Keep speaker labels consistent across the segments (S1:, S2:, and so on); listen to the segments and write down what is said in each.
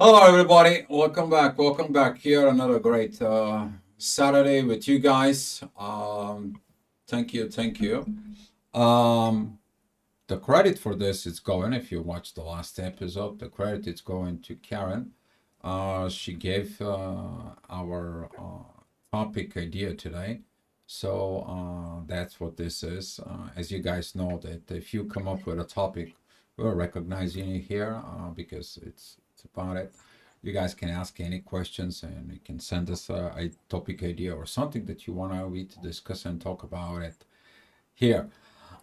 S1: Hello, everybody. Welcome back. Welcome back here. Another great Saturday with you guys. Thank you. Thank you. Um, the credit for this is going, if you watched the last episode, the credit is going to Karen. She gave our topic idea today. So that's what this is. As you guys know, that if you come up with a topic, we're recognizing it here because it's about it. You guys can ask any questions and you can send us a topic idea or something that you want we to discuss and talk about it here.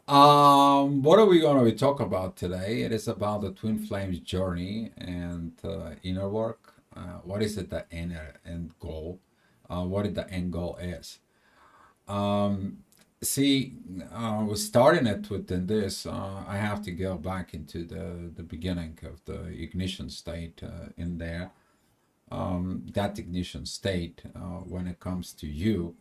S1: What are we going to be talking about today? It is about the twin flames journey and inner work. What is it the end goal? What is the end goal is? Um, See, we're starting it within this. I have to go back into the beginning of the ignition state in there. That ignition state, when it comes to you,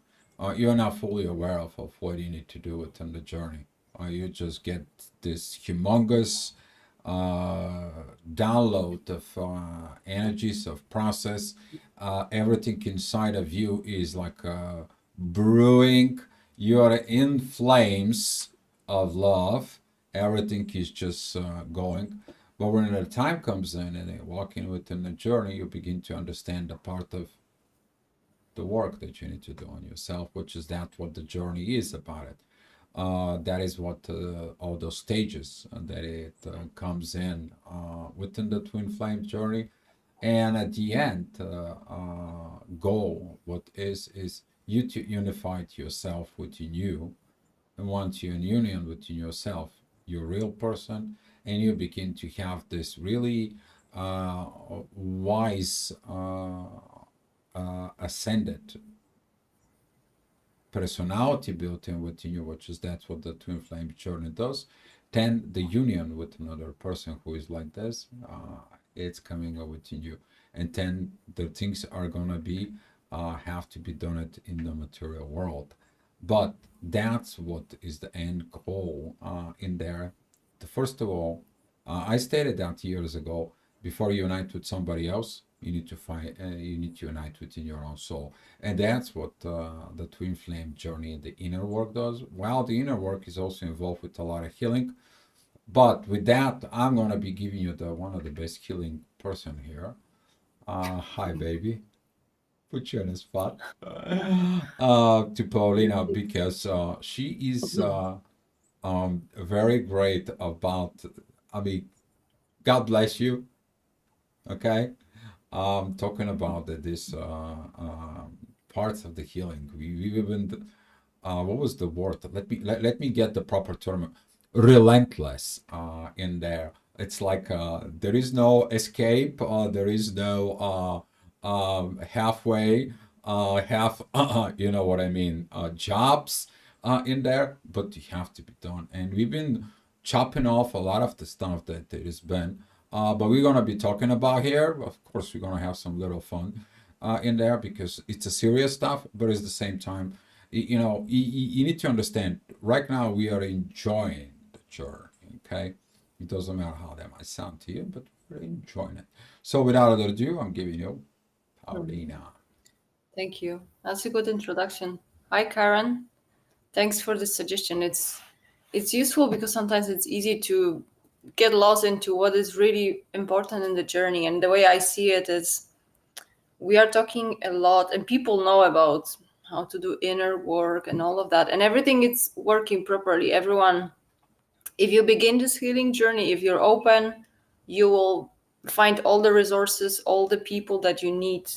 S1: you're not fully aware of what you need to do within the journey. You just get this humongous download of energies of process. Everything inside of you is like brewing. You are in flames of love. Everything is just going. But when the time comes in and you're walking within the journey, you begin to understand the part of the work that you need to do on yourself, which is that what the journey is about it. That is what all those stages that it comes in within the twin flame journey. And at the end, goal, what is you to unify yourself within you. And once you're in union within yourself, you're a real person, and you begin to have this really wise, ascended personality built in within you, which is that's what the twin flame journey does. Then the union with another person who is like this, it's coming up within you, and then the things are gonna be have to be done it in the material world. But that's what is the end goal in there. First of all, I stated that years ago. Before you unite with somebody else, you need to find, you need to unite within your own soul, and that's what the twin flame journey and the inner work does. While the inner work is also involved with a lot of healing, but with that, I'm gonna be giving you the one of the best healing person here. Hi, baby. Put you on the spot. To Paulina because she is very great about. I mean, God bless you. Okay, talking about this parts of the healing. We've been. What was the word? Let me get the proper term. Relentless in there. It's like there is no escape. There is no halfway, half. You know what I mean? Jobs in there, but you have to be done. And we've been chopping off a lot of the stuff that there has been. But we're gonna be talking about here. Of course, we're gonna have some little fun in there because it's a serious stuff, but at the same time, you know, you need to understand. Right now, we are enjoying the journey. Okay, it doesn't matter how that might sound to you, but we're enjoying it. So, without other ado, I'm giving you Paulina.
S2: Thank you. That's a good introduction. Hi, Karen. Thanks for the suggestion. It's useful because sometimes it's easy to get lost into what is really important in the journey. And the way I see it is we are talking a lot and people know about how to do inner work and all of that. And everything is working properly. Everyone, if you begin this healing journey, if you're open, you will find all the resources, all the people that you need,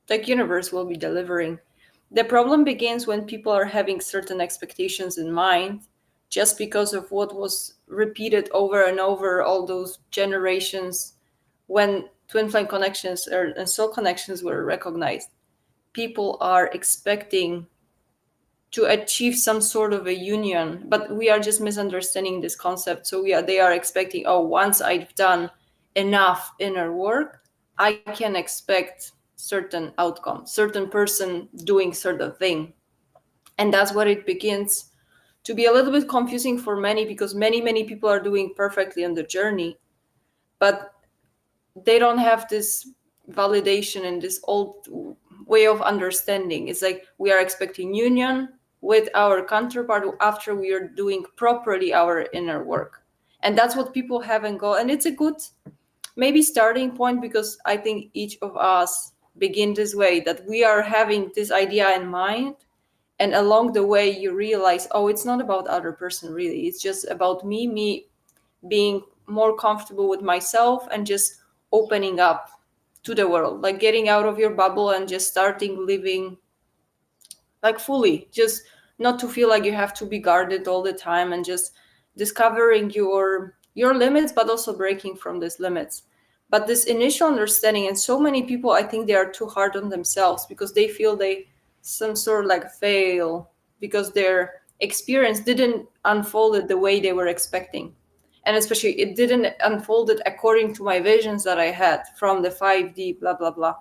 S2: the universe will be delivering. The problem begins when people are having certain expectations in mind just because of what was repeated over and over all those generations when twin flame connections and soul connections were recognized. People are expecting to achieve some sort of a union, but we are just misunderstanding this concept. So they are expecting, oh, once I've done enough inner work, I can expect certain outcome, certain person doing certain thing. And that's where it begins to be a little bit confusing for many because many people are doing perfectly on the journey, but they don't have this validation and this old way of understanding. It's like we are expecting union with our counterpart after we are doing properly our inner work. And that's what people have in goal. And it's a good maybe starting point, because I think each of us begin this way, that we are having this idea in mind, and along the way you realize, oh, it's not about other person really, it's just about me being more comfortable with myself and just opening up to the world, like getting out of your bubble and just starting living like fully, just not to feel like you have to be guarded all the time, and just discovering your limits, but also breaking from these limits. But this initial understanding, and so many people, I think they are too hard on themselves because they feel they some sort of like fail because their experience didn't unfold it the way they were expecting, and especially it didn't unfold it according to my visions that I had from the 5D blah blah blah.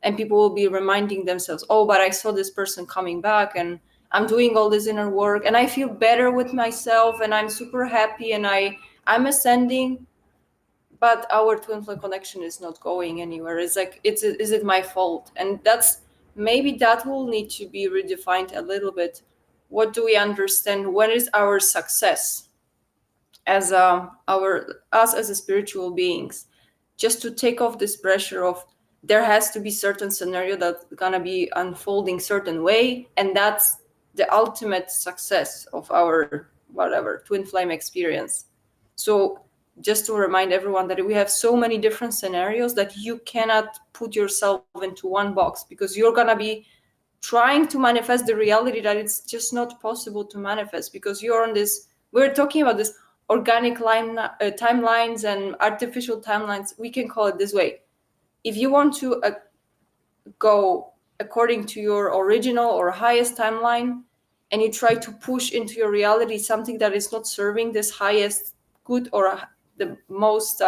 S2: And people will be reminding themselves, oh, but I saw this person coming back, and I'm doing all this inner work, and I feel better with myself, and I'm super happy, and I'm ascending. But our twin flame connection is not going anywhere. It's like, is it my fault? And that's, maybe that will need to be redefined a little bit. What do we understand? When is our success as our us as a spiritual beings, just to take off this pressure of there has to be certain scenario that's gonna be unfolding certain way, and that's the ultimate success of our whatever twin flame experience. So just to remind everyone that we have so many different scenarios that you cannot put yourself into one box, because you're gonna be trying to manifest the reality that it's just not possible to manifest, because you're on this, we're talking about this organic timelines and artificial timelines, we can call it this way. If you want to go according to your original or highest timeline, and you try to push into your reality something that is not serving this highest good or the most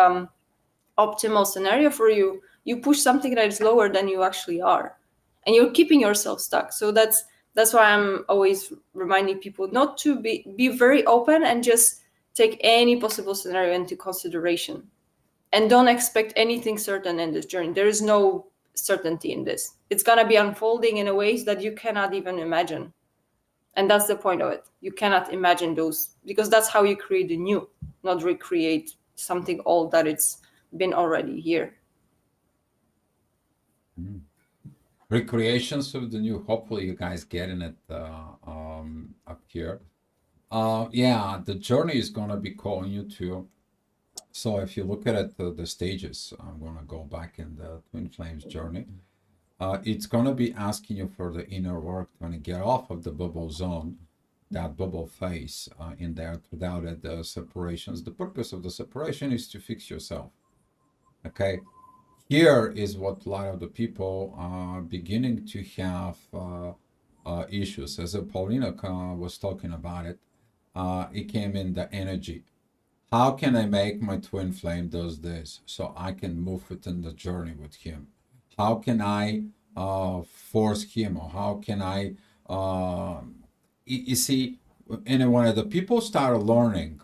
S2: optimal scenario for you, you push something that is lower than you actually are, and you're keeping yourself stuck. So that's why I'm always reminding people not to be very open and just take any possible scenario into consideration, and don't expect anything certain in this journey. There is no certainty in this. It's going to be unfolding in a ways that you cannot even imagine, and that's the point of it. You cannot imagine those, because that's how you create the new, not recreate something old that it's been already here.
S1: Mm. Recreations of the new. Hopefully, you guys getting it up here. Yeah, the journey is gonna be calling you to. So if you look at it, the stages, I'm gonna go back in the twin flames journey. It's gonna be asking you for the inner work to get off of the bubble zone, that bubble phase in there, without it, the separations. The purpose of the separation is to fix yourself. Okay, here is what a lot of the people are beginning to have issues. As Paulina was talking about it, it came in the energy. How can I make my twin flame does this so I can move within the journey with him? How can I force him, or how can I, you see, and when the people start learning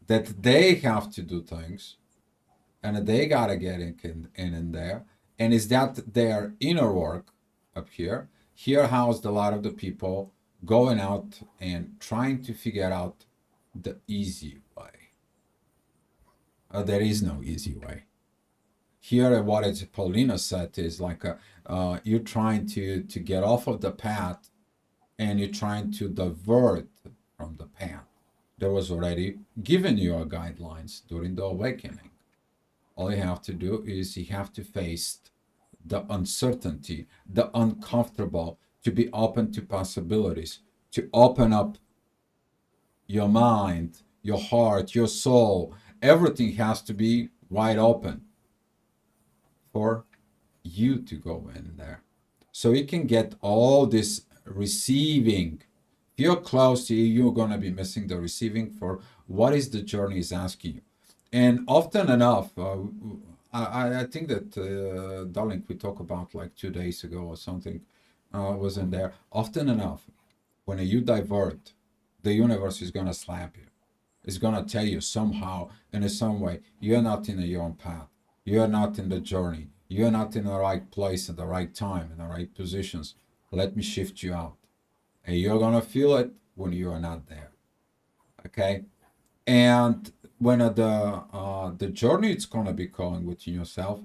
S1: that they have to do things, and they gotta get in there, and is that their inner work up here? Here housed a lot of the people going out and trying to figure out the easy way. There is no easy way. Here, what it's Paulina said is like you're trying to get off of the path, and you're trying to divert from the path. There was already given you a guidelines during the awakening. All you have to do is you have to face the uncertainty, the uncomfortable, to be open to possibilities, to open up your mind, your heart, your soul. Everything has to be wide open for you to go in there. So you can get all this receiving. If you're close to you, you're going to be missing the receiving for what is the journey is asking you. And often enough, I think that, darling, we talked about like 2 days ago or something, was in there. Often enough, when you divert, the universe is going to slap you. It's going to tell you somehow, in some way, you're not in your own path. You are not in the journey. You are not in the right place at the right time, in the right positions. Let me shift you out. And you're gonna feel it when you are not there. Okay? And when the journey it's gonna be going within yourself,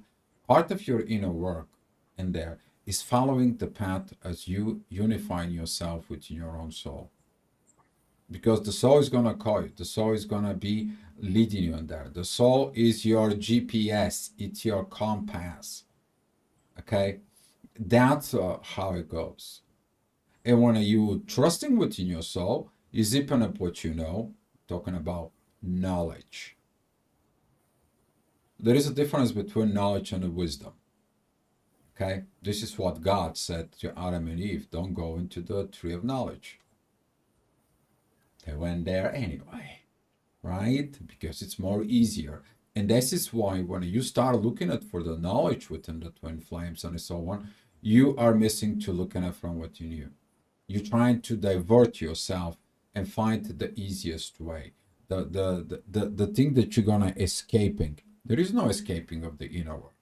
S1: part of your inner work in there is following the path as you unifying yourself within your own soul. Because the soul is gonna call you. The soul is gonna be leading you in there. The soul is your GPS. It's your compass. Okay, that's how it goes. And when you trusting within your soul, you zipping up what you know. Talking about knowledge. There is a difference between knowledge and wisdom. Okay, this is what God said to Adam and Eve: don't go into the tree of knowledge. They went there anyway, right? Because it's more easier. And this is why when you start looking at for the knowledge within the twin flames and so on, you are missing to looking at from what you knew. You're trying to divert yourself and find the easiest way. The thing that you're gonna escaping. There is no escaping of the inner work.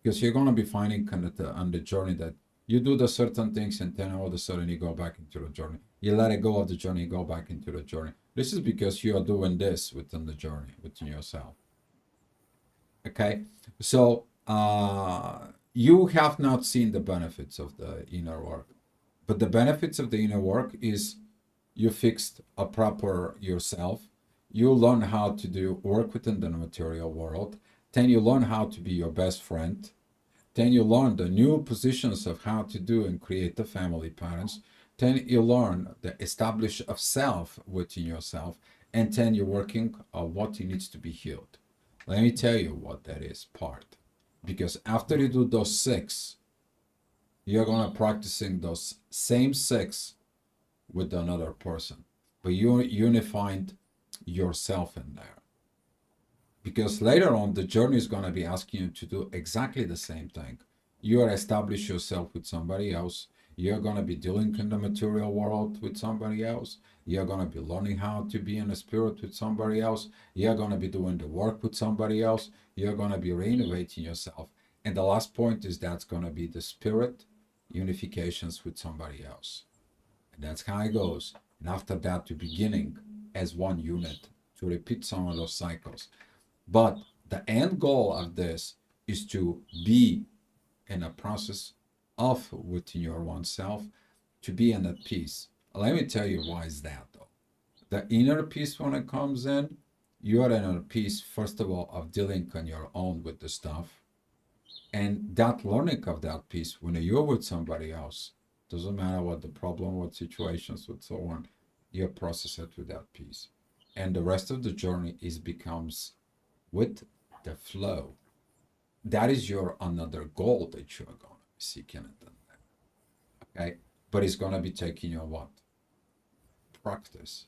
S1: Because you're gonna be finding kind of on the journey that you do the certain things and then all of a sudden you go back into the journey. You let it go of the journey, you go back into the journey. This is because you are doing this within the journey, within yourself. Okay? So you have not seen the benefits of the inner work. But the benefits of the inner work is you fixed a proper yourself. You learn how to do work within the material world. Then you learn how to be your best friend. Then you learn the new positions of how to do and create the family patterns. Then you learn the establish of self within yourself. And then you're working on what needs to be healed. Let me tell you what that is part. Because after you do those six, you're gonna practicing those same six with another person. But you unified yourself in there. Because later on, the journey is going to be asking you to do exactly the same thing. You are establish yourself with somebody else. You're going to be dealing in the material world with somebody else. You're going to be learning how to be in the spirit with somebody else. You're going to be doing the work with somebody else. You're going to be renovating yourself. And the last point is that's going to be the spirit unifications with somebody else. And that's how it goes. And after that, to beginning as one unit to repeat some of those cycles. But the end goal of this is to be in a process of within your oneself, to be in that peace. Let me tell you why is that though. The inner peace when it comes in, you are in a peace, first of all, of dealing on your own with the stuff. And that learning of that peace when you're with somebody else, doesn't matter what the problem, what situations, what so on, you process it with that peace. And the rest of the journey is becomes with the flow. That is your another goal that you're going to be seeking it in there. Okay? But it's going to be taking your what? Practice.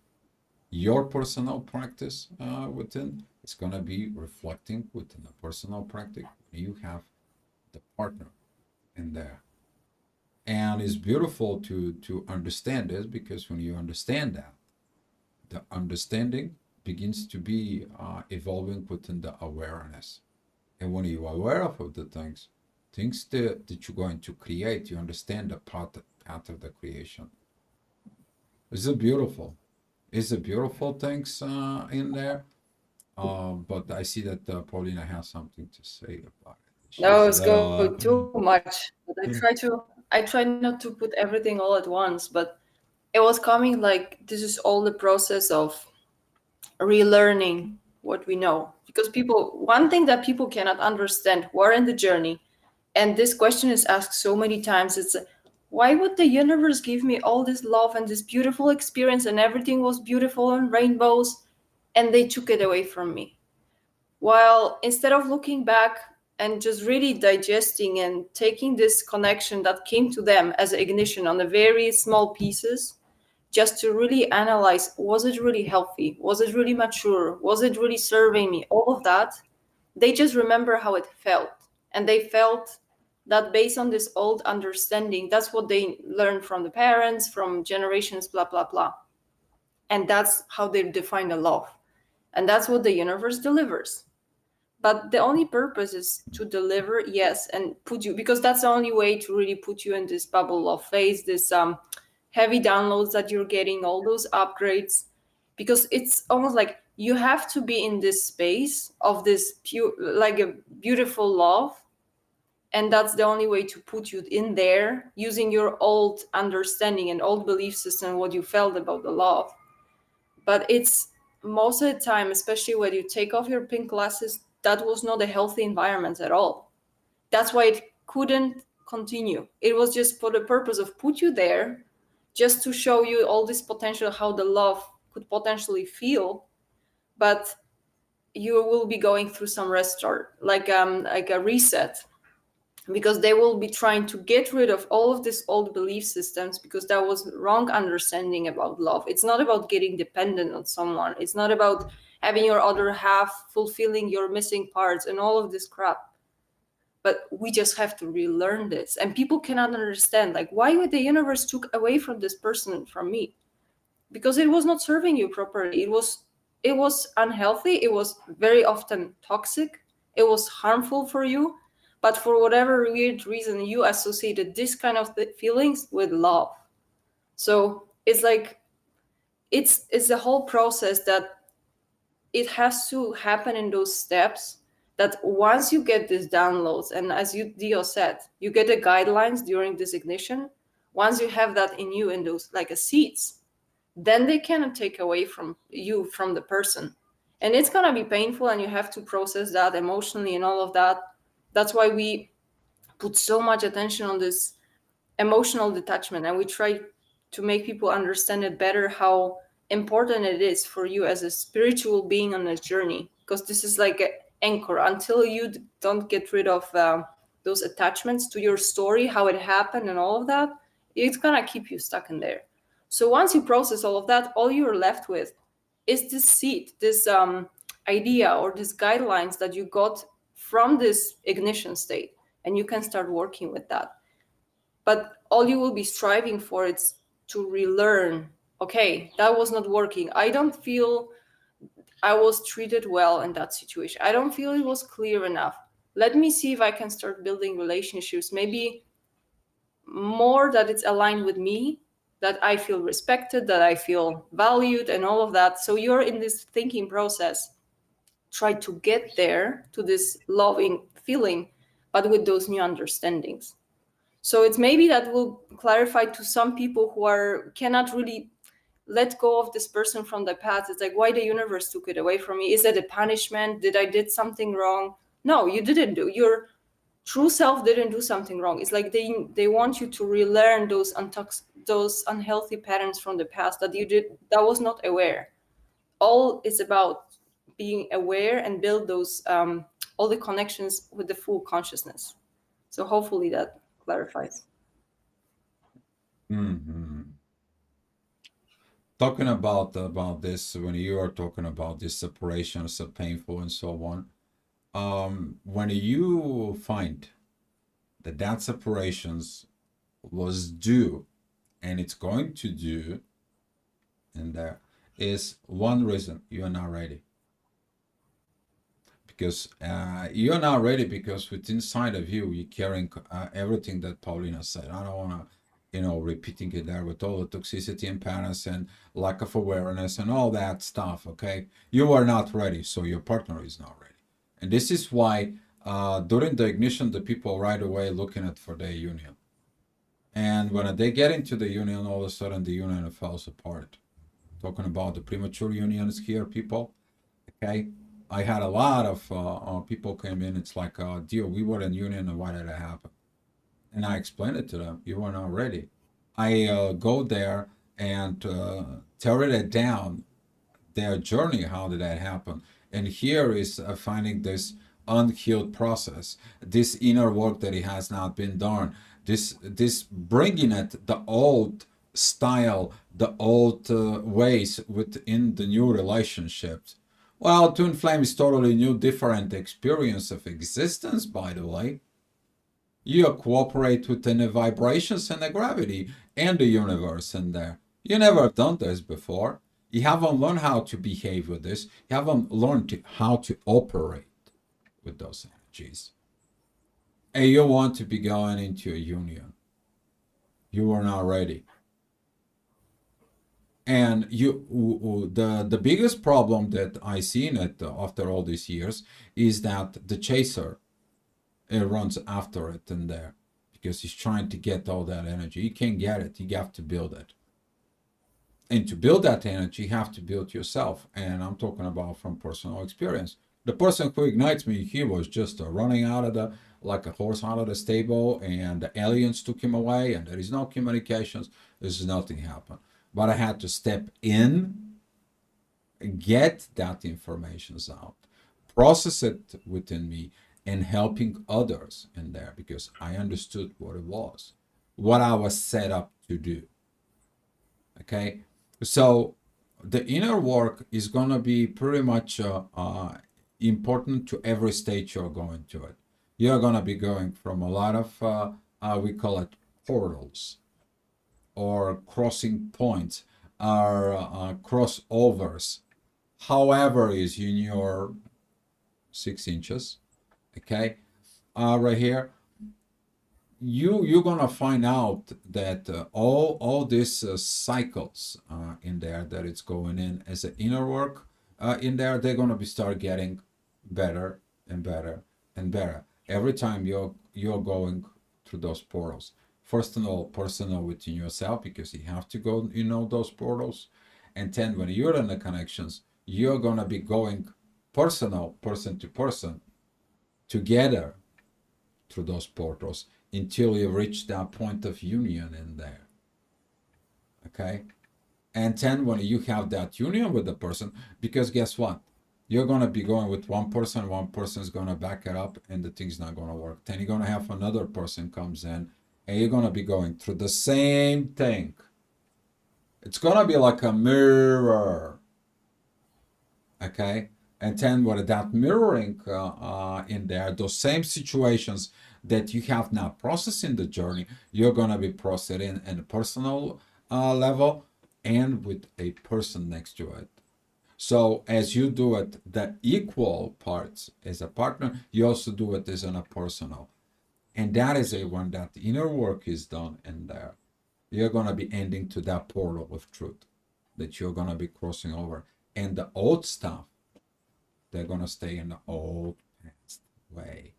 S1: Your personal practice within, it's going to be reflecting within the personal practice. You have the partner in there. And it's beautiful to understand this because when you understand that, the understanding begins to be evolving within the awareness. And when you're aware of the things that you're going to create, you understand the path of the creation. It's a beautiful. It's a beautiful things in there. But I see that Paulina has something to say about it.
S2: No,
S1: She's
S2: it's go too much. But I try not to put everything all at once, but it was coming like this is all the process of relearning what we know. Because people, one thing that people cannot understand, we're in the journey, and this question is asked so many times, it's why would the universe give me all this love and this beautiful experience and everything was beautiful and rainbows, and they took it away from me? While instead of looking back and just really digesting and taking this connection that came to them as ignition on the very small pieces, just to really analyze, was it really healthy, was it really mature, was it really serving me, all of that, they just remember how it felt. And they felt that based on this old understanding, that's what they learned from the parents, from generations, blah blah blah. And that's how they define the love. And that's what the universe delivers. But the only purpose is to deliver, yes, and put you, because that's the only way to really put you in this bubble of phase, this heavy downloads that you're getting, all those upgrades, because it's almost like you have to be in this space of this pure, like a beautiful love, and that's the only way to put you in there using your old understanding and old belief system, what you felt about the love. But it's most of the time, especially when you take off your pink glasses, that was not a healthy environment at all. That's why it couldn't continue. It was just for the purpose of put you there, just to show you all this potential, how the love could potentially feel. But you will be going through some restart, like a reset, because they will be trying to get rid of all of these old belief systems, because that was wrong understanding about love. It's not about getting dependent on someone, it's not about having your other half fulfilling your missing parts and all of this crap. But we just have to relearn this, and people cannot understand, like, why would the universe took away from this person from me? Because it was not serving you properly. It was unhealthy, it was very often toxic, it was harmful for you, but for whatever weird reason you associated this kind of feelings with love. So it's like it's a whole process that it has to happen in those steps, that once you get these downloads, and as you Dio said, you get the guidelines during this ignition. Once you have that in you, in those like a seeds, then they cannot take away from you, from the person. And it's going to be painful, and you have to process that emotionally and all of that. That's why we put so much attention on this emotional detachment, and we try to make people understand it better, how important it is for you as a spiritual being on a journey, because this is like an anchor. Until you don't get rid of those attachments to your story, how it happened and all of that, it's gonna keep you stuck in there. So once you process all of that, all you're left with is this seed, this idea, or these guidelines that you got from this ignition state, and you can start working with that. But all you will be striving for is to relearn. Okay, that was not working, I don't feel I was treated well in that situation, I don't feel it was clear enough. Let me see if I can start building relationships, maybe more that it's aligned with me, that I feel respected, that I feel valued, and all of that. So you're in this thinking process, try to get there to this loving feeling, but with those new understandings. So it's maybe that will clarify to some people who are cannot really let go of this person from the past. It's like, why the universe took it away from me? Is it a punishment? Did I did something wrong? No, you didn't do. Your true self didn't do something wrong. It's like they want you to relearn those unhealthy patterns from the past that you did, that was not aware. All is about being aware and build those all the connections with the full consciousness. So hopefully that clarifies.
S1: Hmm. Talking about this, when you are talking about this separation, so painful and so on, when you find that that separations was due and it's going to do, and there is one reason: you're not ready. Because you're not ready, because within inside of you, you're carrying everything that Paulina said. I don't want to, repeating it there, with all the toxicity and patterns and lack of awareness and all that stuff. Okay, you are not ready, so your partner is not ready, and this is why during the ignition, the people right away looking at for their union, and when they get into the union, all of a sudden the union falls apart. Talking about the premature unions here, people. Okay, I had a lot of people came in. It's like, deal, we were in union, and why did it happen? And I explained it to them. You were not ready. I go there and tear it down, their journey. How did that happen? And here is finding this unhealed process, this inner work that it has not been done. This bringing it the old style, the old ways within the new relationships. Well, twin flame is totally new, different experience of existence, by the way. You cooperate within the vibrations and the gravity and the universe in there. You never done this before. You haven't learned how to behave with this. You haven't learned how to operate. with those energies. And you want to be going into a union. You are not ready. And the biggest problem that I see in it after all these years is that the chaser runs after it in there because he's trying to get all that energy. You can't get it. You have to build it. And to build that energy, you have to build yourself. And I'm talking about from personal experience. The person who ignites me, he was just running out of the, like a horse out of the stable, and the aliens took him away, and there is no communications. There's nothing happened. But I had to step in, get that information out, process it within me, and helping others in there because I understood what it was, what I was set up to do. Okay, so the inner work is gonna be pretty much important to every stage you're going to it. You're gonna be going from a lot of we call it portals or crossing points or crossovers. However, is in your 6 inches, okay, right here, you're gonna find out that all these cycles in there that it's going in as an inner work in there, they're gonna be start getting better and better and better every time you're going through those portals. First of all, personal within yourself because you have to go, those portals, and then when you're in the connections, you're gonna be going personal, person to person, together through those portals until you reach that point of union in there. Okay? And then when you have that union with the person, because guess what? You're going to be going with one person's going to back it up, and the thing's not going to work. Then you're going to have another person comes in, and you're going to be going through the same thing. It's going to be like a mirror. Okay? And then with that mirroring in there, those same situations that you have now processing the journey, you're going to be processing in a personal level and with a person next to it. So as you do it, the equal parts as a partner, you also do it as in a personal. And that is a when that inner work is done in there, you're going to be ending to that portal of truth that you're going to be crossing over. And the old stuff, they're going to stay in the old past way.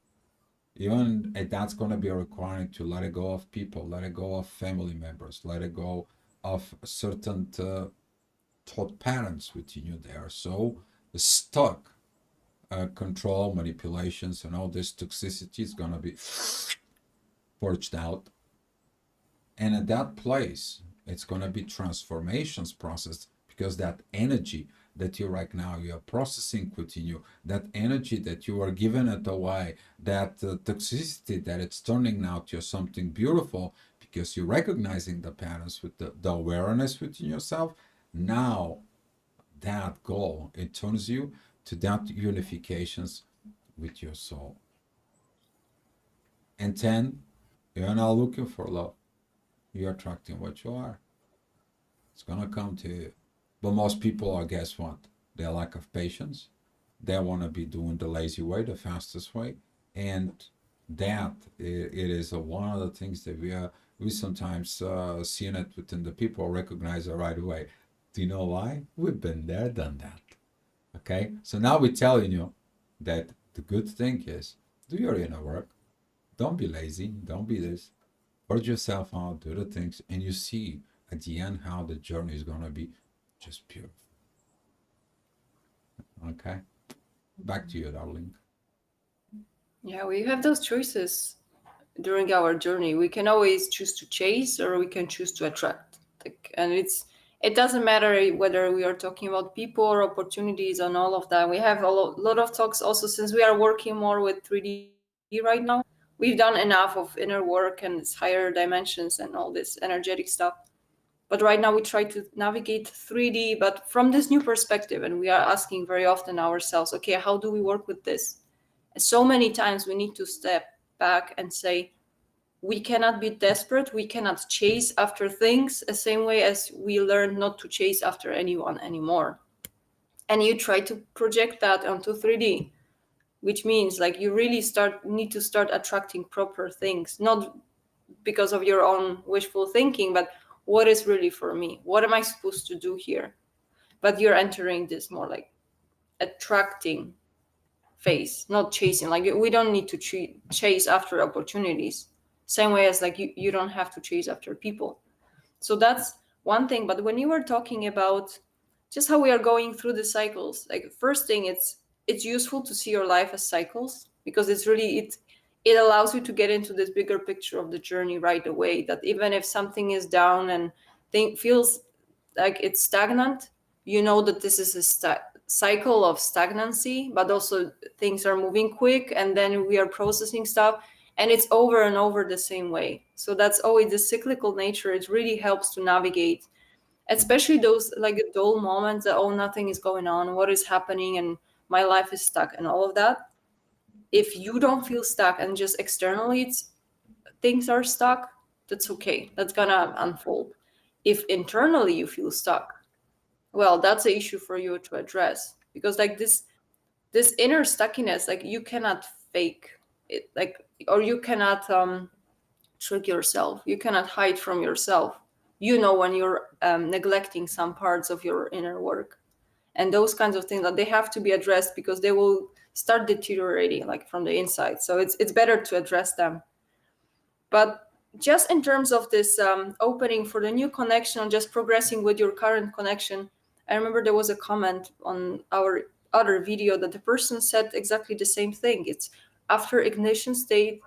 S1: Even that's going to be requiring to let it go of people, let it go of family members, let it go of certain thought patterns within you. They are so stuck. Control, manipulations, and all this toxicity is going to be purged out. And at that place, it's going to be transformations process because that energy that you right now you are processing within you, that energy that you are giving it away, that toxicity that it's turning now to something beautiful because you're recognizing the patterns with the awareness within yourself. Now that goal, it turns you to that unifications with your soul. And then you're not looking for love. You're attracting what you are. It's gonna come to you. But most people are, guess what? Their lack of patience. They want to be doing the lazy way, the fastest way, and that it is one of the things that we sometimes seeing it within the people recognize it right away. Do you know why? We've been there, done that. Okay, so now we're telling you that the good thing is do your inner work. Don't be lazy. Don't be this. Purge yourself out. Do the things, and you see at the end how the journey is gonna be just beautiful. Okay, back to you, darling.
S2: Yeah, we have those choices during our journey. We can always choose to chase or we can choose to attract. And it doesn't matter whether we are talking about people or opportunities and all of that. We have a lot of talks also since we are working more with 3D right now. We've done enough of inner work and its higher dimensions and all this energetic stuff. But right now we try to navigate 3D, but from this new perspective. And we are asking very often ourselves, okay, how do we work with this? And so many times we need to step back and say, we cannot be desperate. We cannot chase after things the same way as we learned not to chase after anyone anymore. And you try to project that onto 3D. which means like you really need to start attracting proper things, not because of your own wishful thinking, but what is really for me? What am I supposed to do here? But you're entering this more like attracting phase, not chasing. Like we don't need to chase after opportunities. Same way as like you don't have to chase after people. So that's one thing. But when you were talking about just how we are going through the cycles, like first thing, it's useful to see your life as cycles, because it's really it allows you to get into this bigger picture of the journey right away, that even if something is down and thing feels like it's stagnant, you know that this is a cycle of stagnancy, but also things are moving quick, and then we are processing stuff, and it's over and over the same way. So that's always the cyclical nature. It really helps to navigate, especially those like dull moments that, oh, nothing is going on, what is happening, and my life is stuck and all of that. If you don't feel stuck and just externally things are stuck, that's okay, that's gonna unfold. If internally you feel stuck, well, that's an issue for you to address, because like this inner stuckiness, like you cannot fake it, like, or you cannot trick yourself, you cannot hide from yourself. You know when you're neglecting some parts of your inner work, and those kinds of things, that they have to be addressed, because they will start deteriorating like from the inside. So it's better to address them. But just in terms of this opening for the new connection, or just progressing with your current connection, I remember there was a comment on our other video that the person said exactly the same thing. It's after ignition state,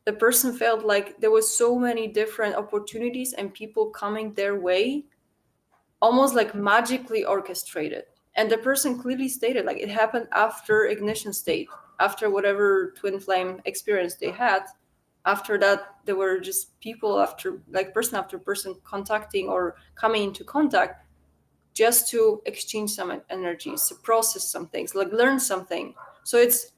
S2: the person felt like there was so many different opportunities and people coming their way, almost like magically orchestrated. And the person clearly stated like it happened after ignition state, after whatever twin flame experience they had. After that, there were just people after, like person after person, contacting or coming into contact, just to exchange some energies, to process some things, like learn something. So it's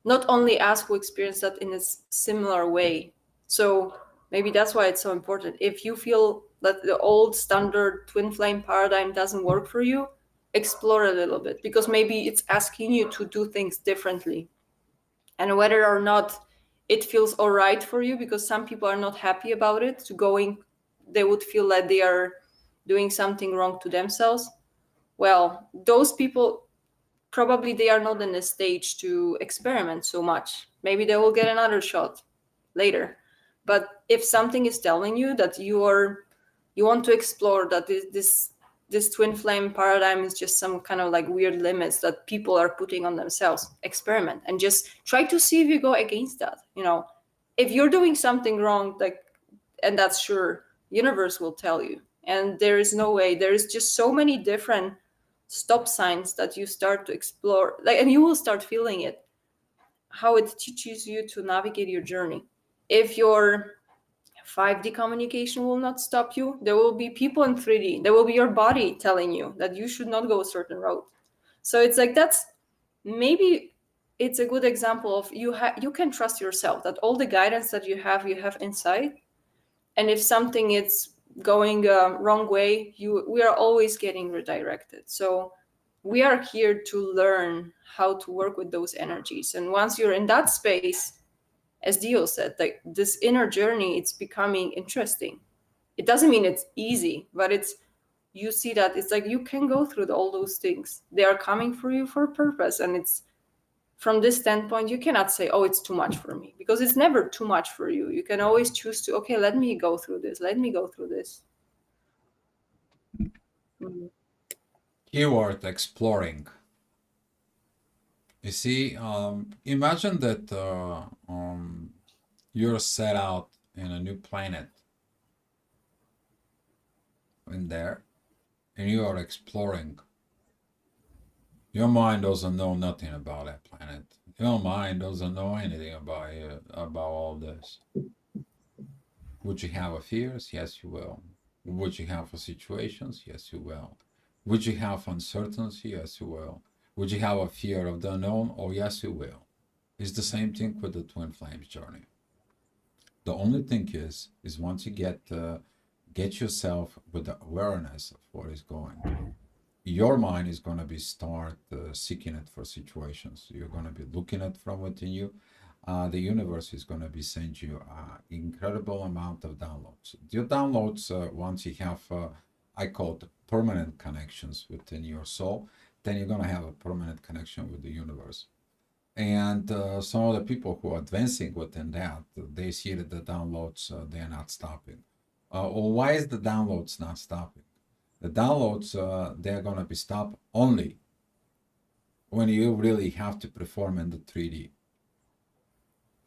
S2: not only us who experience that in a similar way. So maybe that's why it's so important. If you feel that the old standard twin flame paradigm doesn't work for you, explore a little bit, because maybe it's asking you to do things differently. And whether or not it feels all right for you, because some people are not happy about it, to going, they would feel that they are doing something wrong to themselves. Well, those people, probably they are not in a stage to experiment so much. Maybe they will get another shot later. But if something is telling you that you want to explore, that this twin flame paradigm is just some kind of like weird limits that people are putting on themselves, experiment and just try to see if you go against that. If you're doing something wrong, like, and that's sure, universe will tell you. And there is no way, there is just so many different stop signs that you start to explore, like, and you will start feeling it, how it teaches you to navigate your journey. If your 5D communication will not stop you, there will be people in 3D, there will be your body telling you that you should not go a certain route. So it's like, that's maybe, it's a good example of you can trust yourself, that all the guidance that you have inside. And if something is going wrong way, we are always getting redirected. So we are here to learn how to work with those energies. And once you're in that space, as Dio said, like this inner journey, it's becoming interesting. It doesn't mean it's easy, but it's, you see that it's like you can go through all those things. They are coming for you for a purpose. And it's, from this standpoint, you cannot say, oh, it's too much for me, because it's never too much for you. You can always choose to, okay, let me go through this, let me go through this. Mhm.
S1: Keyword exploring. You see, imagine that you're set out in a new planet in there, and you are exploring. Your mind doesn't know nothing about that planet. Your mind doesn't know anything about all this. Would you have a fears? Yes, you will. Would you have a situations? Yes, you will. Would you have uncertainty? Yes, you will. Would you have a fear of the unknown? Oh, yes, you will. It's the same thing with the twin flames journey. The only thing is once you get yourself with the awareness of what is going, your mind is going to be start seeking it for situations. You're going to be looking at from within you. The universe is going to be sending you incredible amount of downloads. Your downloads, once you have, I call it permanent connections within your soul, then you're going to have a permanent connection with the universe. And some of the people who are advancing within that, they see that the downloads, they're not stopping. Or why is the downloads not stopping? The downloads, they're going to be stopped only when you really have to perform in the 3D.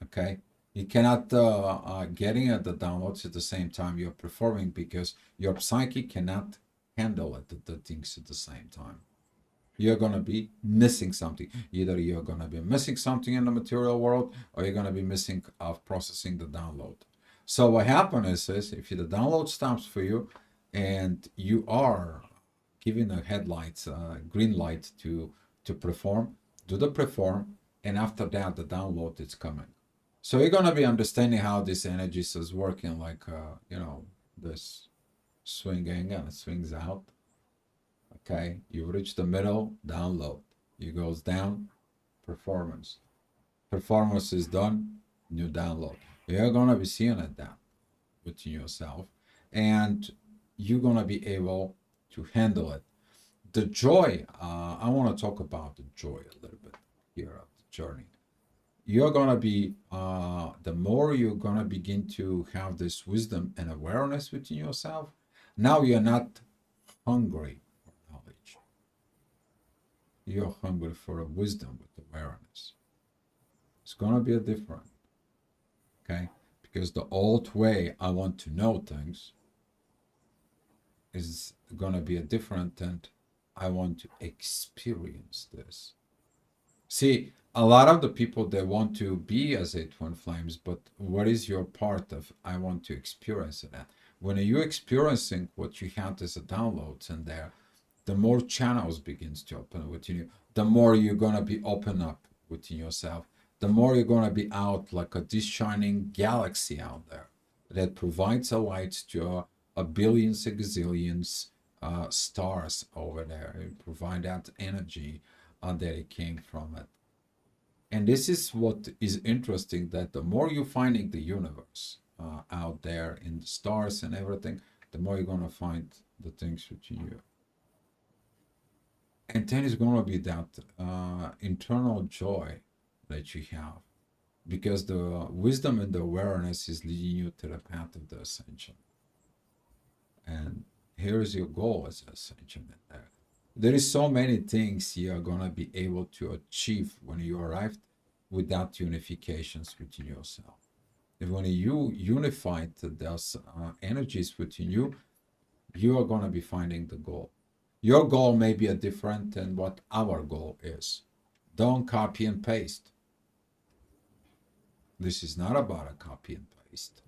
S1: Okay? You cannot getting at the downloads at the same time you're performing because your psyche cannot handle it, the things at the same time. You're going to be missing something. Either you're going to be missing something in the material world or you're going to be missing of processing the download. So what happens is if the download stops for you and you are giving the headlights green light to perform, do the perform, and after that the download is coming. So you're going to be understanding how this energy is working, like this swinging and it swings out. Okay, you reach the middle, download. You goes down, performance. Performance is done, new download. You're gonna be seeing it down within yourself, and you're gonna be able to handle it. The joy, I want to talk about the joy a little bit here of the journey. You're gonna be, the more you're gonna begin to have this wisdom and awareness within yourself, now you're not hungry for knowledge. You're hungry for a wisdom with awareness. It's gonna be a different, okay? Because the old way I want to know things is gonna be a different, and I want to experience this. See, a lot of the people they want to be as a twin flames, but what is your part of I want to experience it at? When you're experiencing what you had as a downloads in there, the more channels begins to open within you, the more you're gonna be open up within yourself, the more you're gonna be out like this shining galaxy out there that provides a light to a billions and gazillions stars over there. It provide that energy that it came from it. And this is what is interesting, that the more you're finding the universe out there in the stars and everything, the more you're gonna find the things within you. And then it's going to be that internal joy that you have because the wisdom and the awareness is leading you to the path of the ascension. And here's your goal as ascension. There is so many things you are going to be able to achieve when you arrive with that unifications within yourself. And when you unified those energies within you, you are going to be finding the goal. Your goal may be a different than what our goal is. Don't copy and paste. This is not about a copy and paste.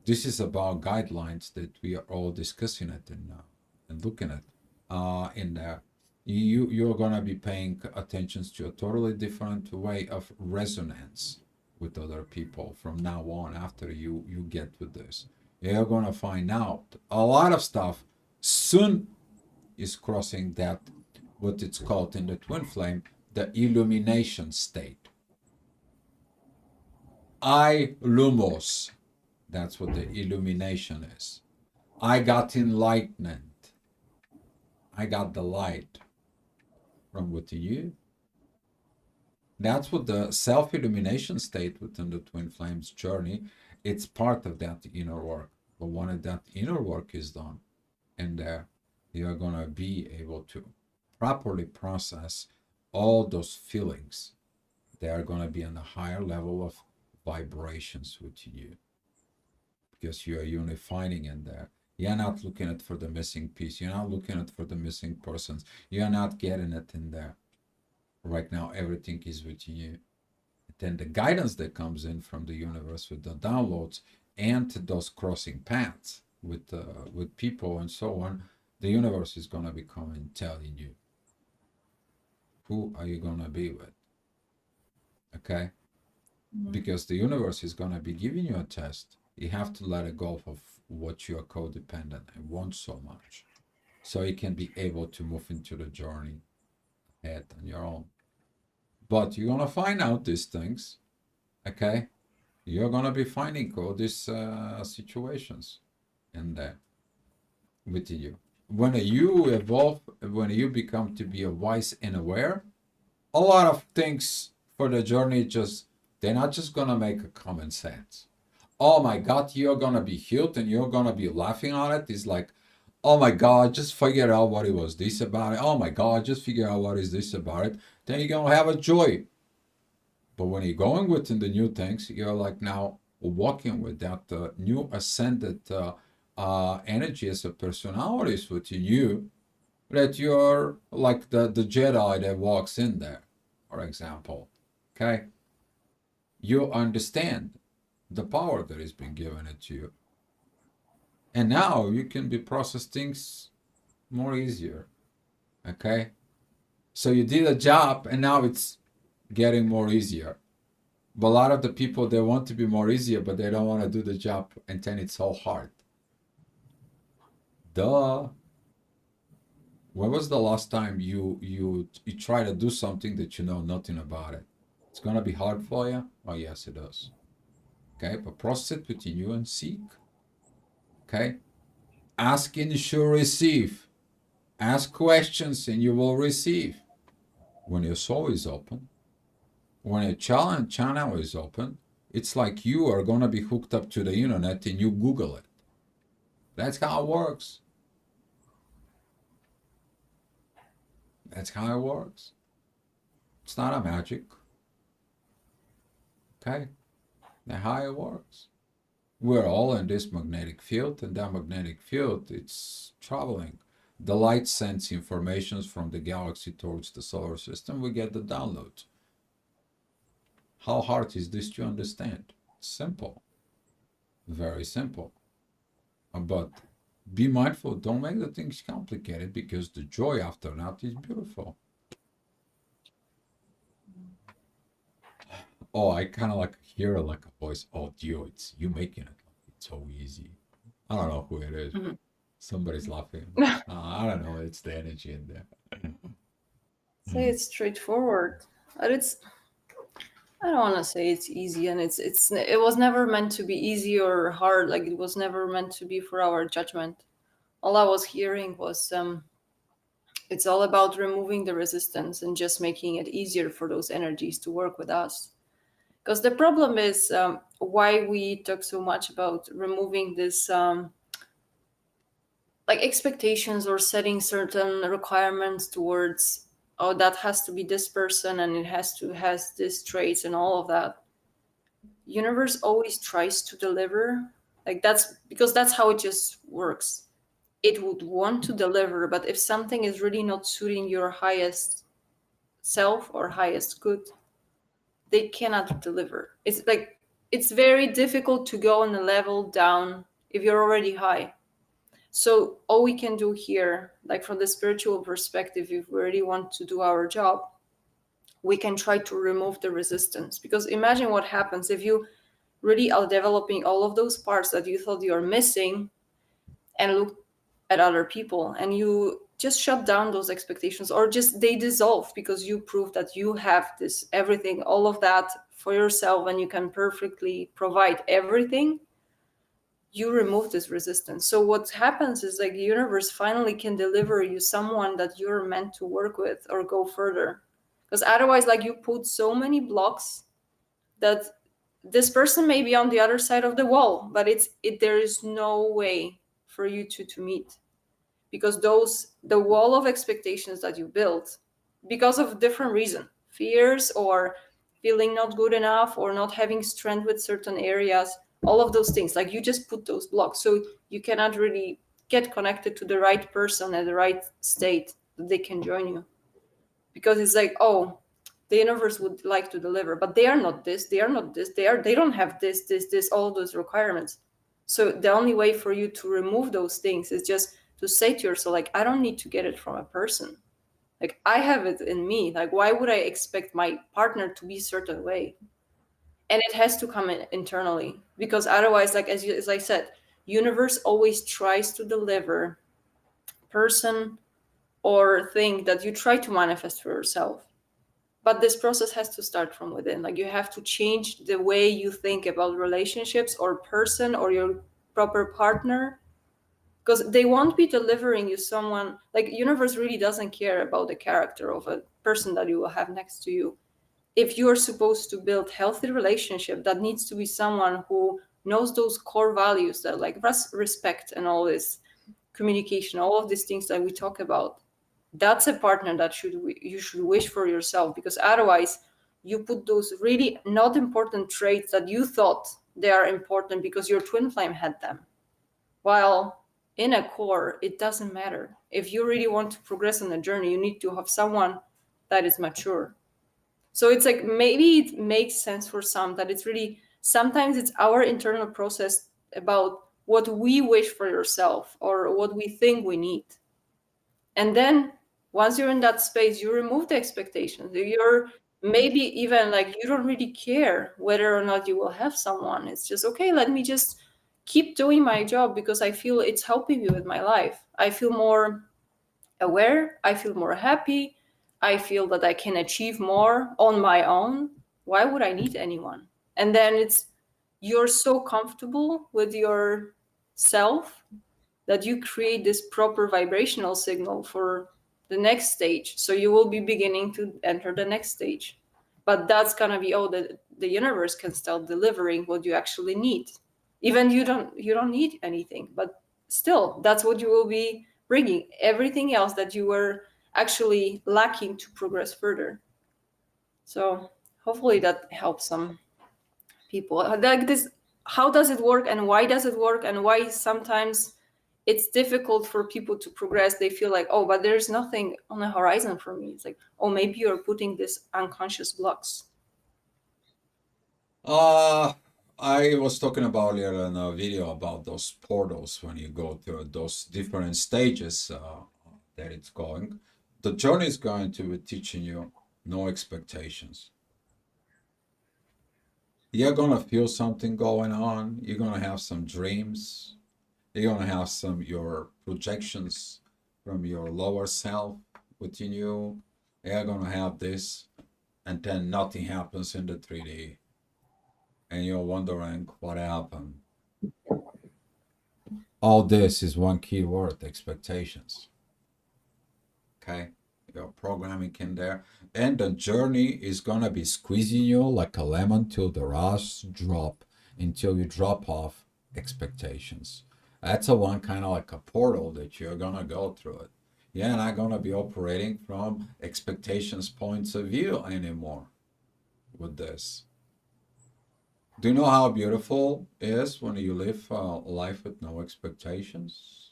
S1: This is about guidelines that we are all discussing it and looking at in there. You're gonna be paying attention to a totally different way of resonance with other people from now on after you get with this. You're gonna find out a lot of stuff soon is crossing that, what it's called in the twin flame, the illumination state. I lumos, that's what the illumination is. I got enlightenment. I got the light from within you. That's what the self-illumination state within the twin flames journey, it's part of that inner work. But when that inner work is done, and you're going to be able to properly process all those feelings. They are going to be on a higher level of vibrations within you because you are unifying in there. You're not looking at for the missing piece. You're not looking at for the missing persons. You're not getting it in there. Right now, everything is within you. Then the guidance that comes in from the universe with the downloads and those crossing paths with people and so on, the universe is going to be coming telling you who are you going to be with. Okay? Because the universe is going to be giving you a test. You have to let it go of what you are codependent and want so much. so you can be able to move into the journey ahead on your own. But you're gonna find out these things, okay? You're gonna be finding all these situations in there within you. When you evolve, when you become to be a wise and aware, a lot of things for the journey just they're not just gonna make a common sense. Oh my God, you're gonna be healed and you're gonna be laughing on it. It's like, oh my God, just figure out what it was this about it. Oh my God, just figure out what is this about it. Then you're gonna have a joy. But when you're going within the new things, you're like now walking with that new ascended energy as a personalities within you, that you're like the Jedi that walks in there, for example. Okay? You understand the power that has been given it to you. And now you can be process things more easier. Okay? So you did a job and now it's getting more easier. But a lot of the people they want to be more easier, but they don't want to do the job, and then it's so hard. Duh. When was the last time you try to do something that you know nothing about it? It's gonna be hard for you? Oh yes, it does. Okay, but process it within you and seek. Okay? Ask and you shall receive. Ask questions and you will receive. When your soul is open, when your channel is open, it's like you are gonna be hooked up to the internet and you Google it. That's how it works. That's how it works. It's not a magic. Okay? That's how it works. We're all in this magnetic field, and that magnetic field, it's traveling. The light sends informations from the galaxy towards the solar system. We get the download. How hard is this to understand? Simple. Very simple. But be mindful. Don't make the things complicated, because the joy after that is beautiful. Oh, I kind of like hear like a voice. Oh, Dio, it's you making it. It's so easy. I don't know who it is.
S2: Mhm.
S1: Somebody's laughing. I don't know. It's the energy in there.
S2: Say it's straightforward, but it's I don't want to say it's easy, and it was never meant to be easy or hard. Like it was never meant to be for our judgment. All I was hearing was it's all about removing the resistance and just making it easier for those energies to work with us. Because the problem is why we talk so much about removing this like expectations or setting certain requirements towards, oh, that has to be this person and it has this traits and all of that. Universe always tries to deliver, like that's because that's how it just works. It would want to deliver, but if something is really not suiting your highest self or highest good, they cannot deliver. It's like it's very difficult to go on a level down if you're already high. So all we can do here, like from the spiritual perspective, if we really want to do our job, we can try to remove the resistance. Because imagine what happens if you really are developing all of those parts that you thought you're missing and look at other people and you just shut down those expectations, or just they dissolve because you prove that you have this everything, all of that for yourself, and you can perfectly provide everything. You remove this resistance. So what happens is like the universe finally can deliver you someone that you're meant to work with or go further. Because otherwise, like you put so many blocks that this person may be on the other side of the wall, but there is no way for you to meet, because those the wall of expectations that you built because of different reason, fears or feeling not good enough or not having strength with certain areas, all of those things, like you just put those blocks, so you cannot really get connected to the right person at the right state that they can join you, because it's like, oh, the universe would like to deliver, but they are not this, they are not this, they don't have this, all those requirements. So the only way for you to remove those things is just to say to yourself, like, I don't need to get it from a person. Like, I have it in me. Like, why would I expect my partner to be a certain way? And it has to come in internally, because otherwise, like as I said, universe always tries to deliver person or thing that you try to manifest for yourself. But this process has to start from within. Like, you have to change the way you think about relationships or person or your proper partner, because they won't be delivering you someone. Like, universe really doesn't care about the character of a person that you will have next to you. If you are supposed to build healthy relationship, that needs to be someone who knows those core values, that like respect and all this communication, all of these things that we talk about. That's a partner that you should wish for yourself, because otherwise you put those really not important traits that you thought they are important because your twin flame had them, while in a core it doesn't matter. If you really want to progress on the journey, you need to have someone that is mature. So it's like, maybe it makes sense for some that it's really, sometimes it's our internal process about what we wish for yourself or what we think we need. And then once you're in that space, you remove the expectations. You're maybe even like, you don't really care whether or not you will have someone. It's just, okay, let me just keep doing my job because I feel it's helping me with my life. I feel more aware, I feel more happy, I feel that I can achieve more on my own. Why would I need anyone? And then it's, you're so comfortable with yourself that you create this proper vibrational signal for the next stage. So you will be beginning to enter the next stage. But that's gonna be, oh, the universe can start delivering what you actually need. Even you don't need anything, but still that's what you will be bringing. Everything else that you were actually lacking to progress further. So hopefully that helps some people. Like this, how does it work and why does it work, and why sometimes it's difficult for people to progress. They feel like, oh, but there's nothing on the horizon for me. It's like, oh, maybe you're putting this unconscious blocks.
S1: Uh, I was talking about earlier in a video about those portals when you go through those different stages that it's going. The journey is going to be teaching you no expectations. You're gonna feel something going on. You're gonna have some dreams. You're gonna have some your projections from your lower self within you. You're gonna have this, and then nothing happens in the 3D, and you're wondering what happened. All this is one key word: expectations. Okay, your programming in there, and the journey is gonna be squeezing you like a lemon till the last drop, until you drop off expectations. That's a one kind of like a portal that you're gonna go through it. You're not gonna be operating from expectations points of view anymore with this. Do you know how beautiful it is when you live a life with no expectations,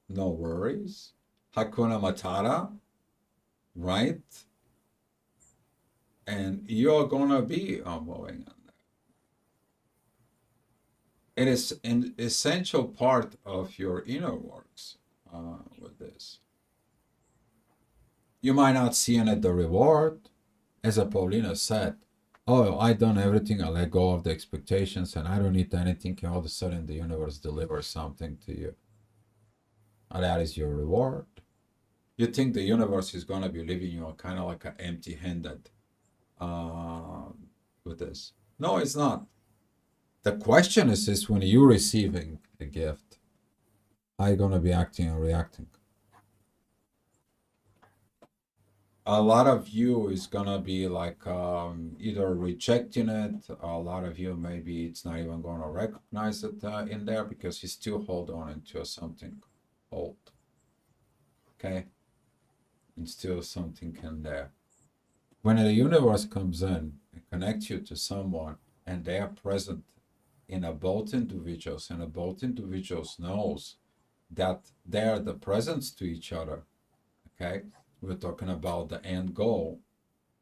S1: no worries? Hakuna Matata, right? And you're gonna be moving on that. It is an essential part of your inner works with this. You might not see in it the reward, as a Paulina said. Oh, I done everything. I let go of the expectations, and I don't need anything. And all of a sudden, the universe delivers something to you. And that is your reward. You think the universe is gonna be leaving you kind of like an empty-handed uh, with this? No, it's not. The question is when you're receiving a gift, how you gonna be acting and reacting? A lot of you is gonna be like either rejecting it. A lot of you maybe it's not even gonna recognize it in there because you still hold on into something old. Okay, and still something in there. When the universe comes in and connects you to someone, and they are present in a both individuals, and a both individuals knows that they are the presence to each other. Okay, we're talking about the end goal.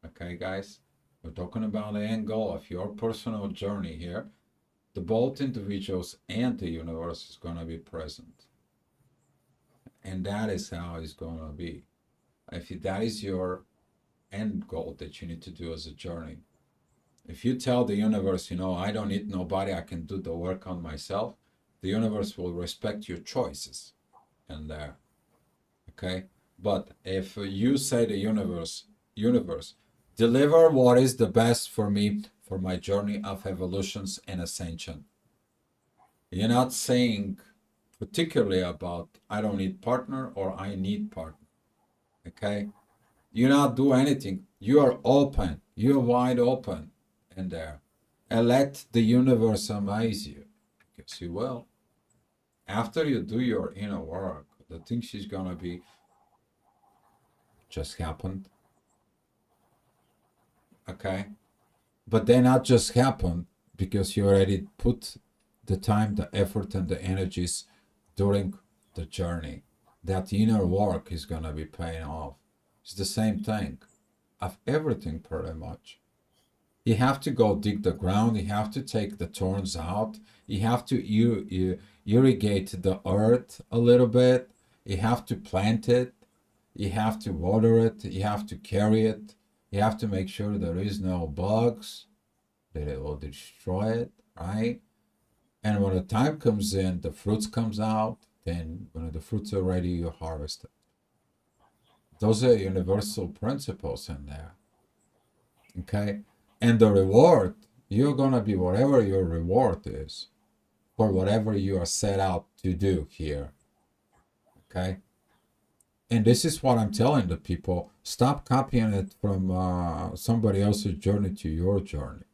S1: Okay, guys, we're talking about the end goal of your personal journey here. The both individuals and the universe is going to be present, and that is how it's going to be. If that is your end goal that you need to do as a journey, if you tell the universe, I don't need nobody, I can do the work on myself, the universe will respect your choices. And Okay, but if you say the universe, deliver what is the best for me for my journey of evolutions and ascension. You're not saying particularly about I don't need partner or I need partner. Okay, you not do anything. You are open. You're wide open in there, and let the universe amaze you, because you will. After you do your inner work, the things is gonna be just happened. Okay, but they not just happen because you already put the time, the effort, and the energies during the journey. That inner work is gonna be paying off. It's the same thing of everything pretty much. You have to go dig the ground. You have to take the thorns out. You have to irrigate the earth a little bit. You have to plant it. You have to water it. You have to carry it. You have to make sure there is no bugs that it will destroy it, right? And when the time comes in, the fruits comes out. Then when the fruits are ready, you harvest it. Those are universal principles in there. Okay, and the reward, you're gonna be whatever your reward is for whatever you are set out to do here. Okay, and this is what I'm telling the people: stop copying it from somebody else's journey to your journey.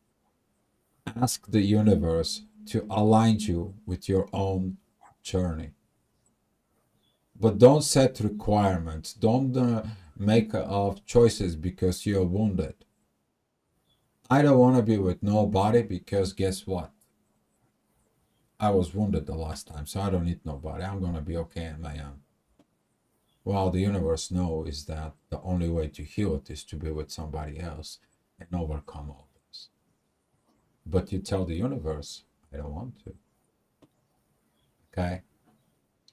S1: Ask the universe to align you with your own journey, but don't set requirements. Don't make choices because you're wounded. I don't want to be with nobody because guess what? I was wounded the last time, so I don't need nobody. I'm gonna be okay on my own. Well, the universe knows is that the only way to heal it is to be with somebody else and overcome all this. But you tell the universe, I don't want to. Okay?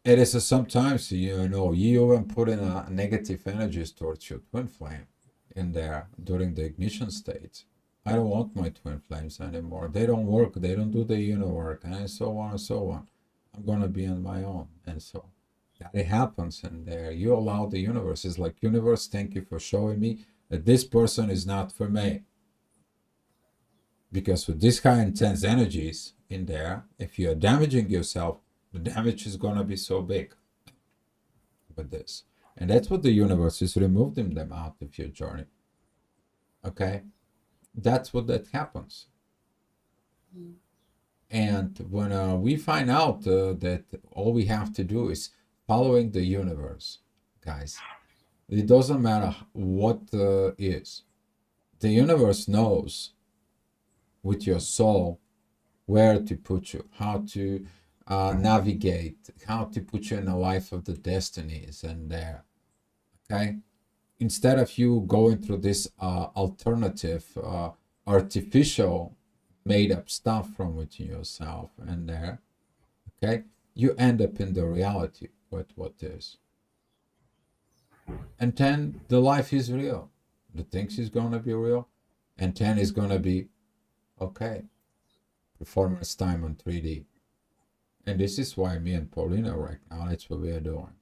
S1: It is sometimes, you even put in negative energies towards your twin flame in there during the ignition state. I don't want my twin flames anymore. They don't work. They don't do the inner work, and so on and so on. I'm gonna be on my own, and so that it happens in there. You allow the universe. It's like, universe, thank you for showing me that this person is not for me. Because with this high intense energies in there, if you're damaging yourself, the damage is gonna be so big with this. And that's what the universe is removing them out of your journey. Okay? That's what that happens. And when we find out that all we have to do is following the universe, guys, it doesn't matter what is. The universe knows with your soul where to put you, how to navigate, how to put you in the life of the destinies and there. Okay? Instead of you going through this alternative, artificial, made up stuff from within yourself and there, okay, you end up in the reality with what is. And then the life is real. The things is gonna be real, and then is gonna be okay. Performance time on 3D. And this is why me and Paulina right now, that's what we are doing.